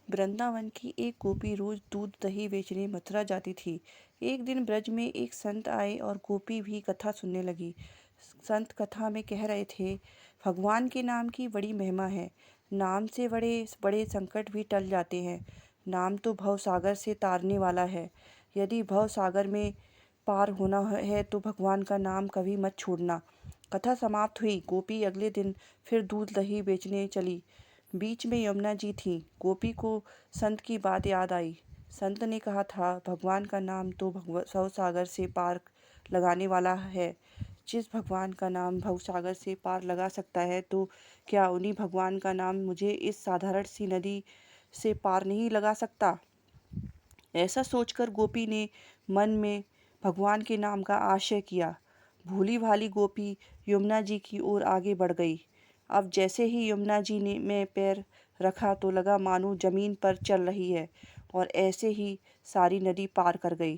वृंदावन की एक गोपी रोज दूध दही बेचने मथुरा जाती थी। एक दिन ब्रज में एक संत आए और गोपी भी कथा सुनने लगी। संत कथा में कह रहे थे, भगवान के नाम की बड़ी महिमा है। नाम से बड़े बड़े संकट भी टल जाते हैं। नाम तो भव सागर से तारने वाला है। यदि भव सागर में पार होना है तो भगवान का नाम कभी मत छोड़ना। कथा समाप्त हुई। गोपी अगले दिन फिर दूध दही बेचने चली। बीच में यमुना जी थीं। गोपी को संत की बात याद आई। संत ने कहा था, भगवान का नाम तो भव सागर से पार लगाने वाला है। जिस भगवान का नाम भव सागर से पार लगा सकता है, तो क्या उन्हीं भगवान का नाम मुझे इस साधारण सी नदी से पार नहीं लगा सकता? ऐसा सोचकर गोपी ने मन में भगवान के नाम का आशय किया। भोली भाली गोपी यमुना जी की ओर आगे बढ़ गई। अब जैसे ही यमुना जी ने में पैर रखा तो लगा मानो जमीन पर चल रही है, और ऐसे ही सारी नदी पार कर गई।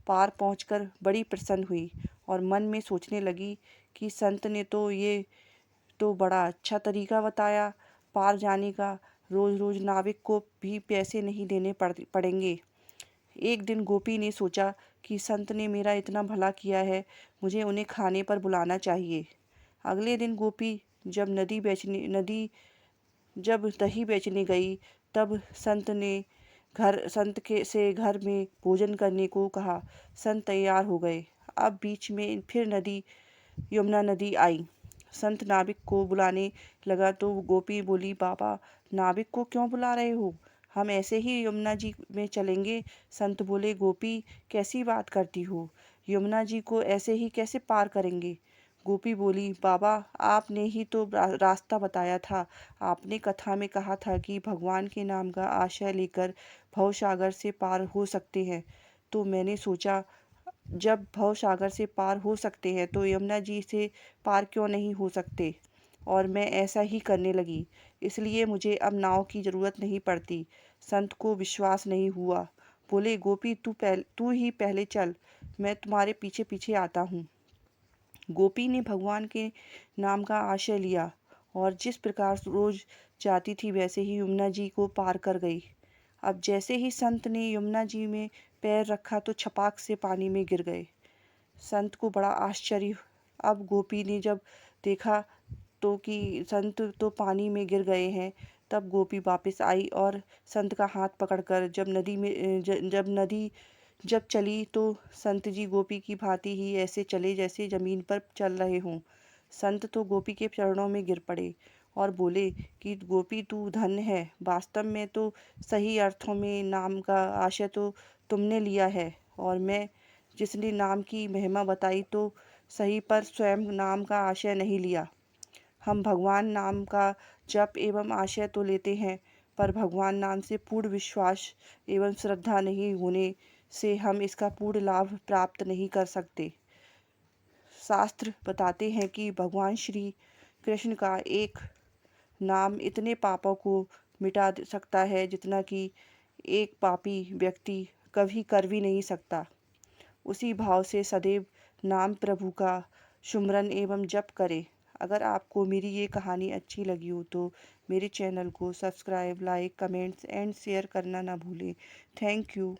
पार पहुंचकर बड़ी प्रसन्न हुई और मन में सोचने लगी कि संत ने तो बड़ा अच्छा तरीका बताया पार जाने का। रोज रोज नाविक को भी पैसे नहीं देने पड़ेंगे। एक दिन गोपी ने सोचा कि संत ने मेरा इतना भला किया है, मुझे उन्हें खाने पर बुलाना चाहिए। अगले दिन गोपी जब दही बेचने गई, तब संत के से घर में भोजन करने को कहा। संत तैयार हो गए। अब बीच में फिर यमुना नदी आई। संत नाविक को बुलाने लगा तो गोपी बोली, बाबा, नाविक को क्यों बुला रहे हो? हम ऐसे ही यमुना जी में चलेंगे। संत बोले, गोपी, कैसी बात करती हो? यमुना जी को ऐसे ही कैसे पार करेंगे? गोपी बोली, बाबा, आपने ही तो रास्ता बताया था। आपने कथा में कहा था कि भगवान के नाम का आश्रय लेकर भवसागर से पार हो सकते हैं। तो मैंने सोचा, जब भवसागर से पार हो सकते हैं तो यमुना जी से पार क्यों नहीं हो सकते? और मैं ऐसा ही करने लगी। इसलिए मुझे अब नाव की ज़रूरत नहीं पड़ती। संत को विश्वास नहीं हुआ। बोले, गोपी, तू ही पहले चल, मैं तुम्हारे पीछे पीछे आता हूँ। गोपी ने भगवान के नाम का आश्रय लिया और जिस प्रकार रोज जाती थी वैसे ही यमुना जी को पार कर गई। अब जैसे ही संत ने यमुना जी में पैर रखा तो छपाक से पानी में गिर गए। संत को बड़ा आश्चर्य। अब गोपी ने जब देखा तो कि संत तो पानी में गिर गए हैं, तब गोपी वापस आई और संत का हाथ पकड़कर जब चली तो संत जी गोपी की भांति ही ऐसे चले जैसे जमीन पर चल रहे हों। संत तो गोपी के चरणों में गिर पड़े और बोले कि गोपी, तू धन्य है। वास्तव में तो सही अर्थों में नाम का आशय तो तुमने लिया है, और मैं जिसने नाम की महिमा बताई तो सही, पर स्वयं नाम का आशय नहीं लिया। हम भगवान नाम का जप एवं आशय तो लेते हैं, पर भगवान नाम से पूर्ण विश्वास एवं श्रद्धा नहीं होने से हम इसका पूर्ण लाभ प्राप्त नहीं कर सकते। शास्त्र बताते हैं कि भगवान श्री कृष्ण का एक नाम इतने पापों को मिटा सकता है जितना कि एक पापी व्यक्ति कभी कर भी नहीं सकता। उसी भाव से सदैव नाम प्रभु का सुमरन एवं जप करें। अगर आपको मेरी ये कहानी अच्छी लगी हो तो मेरे चैनल को subscribe, like, comments and share करना ना भूलें। Thank you.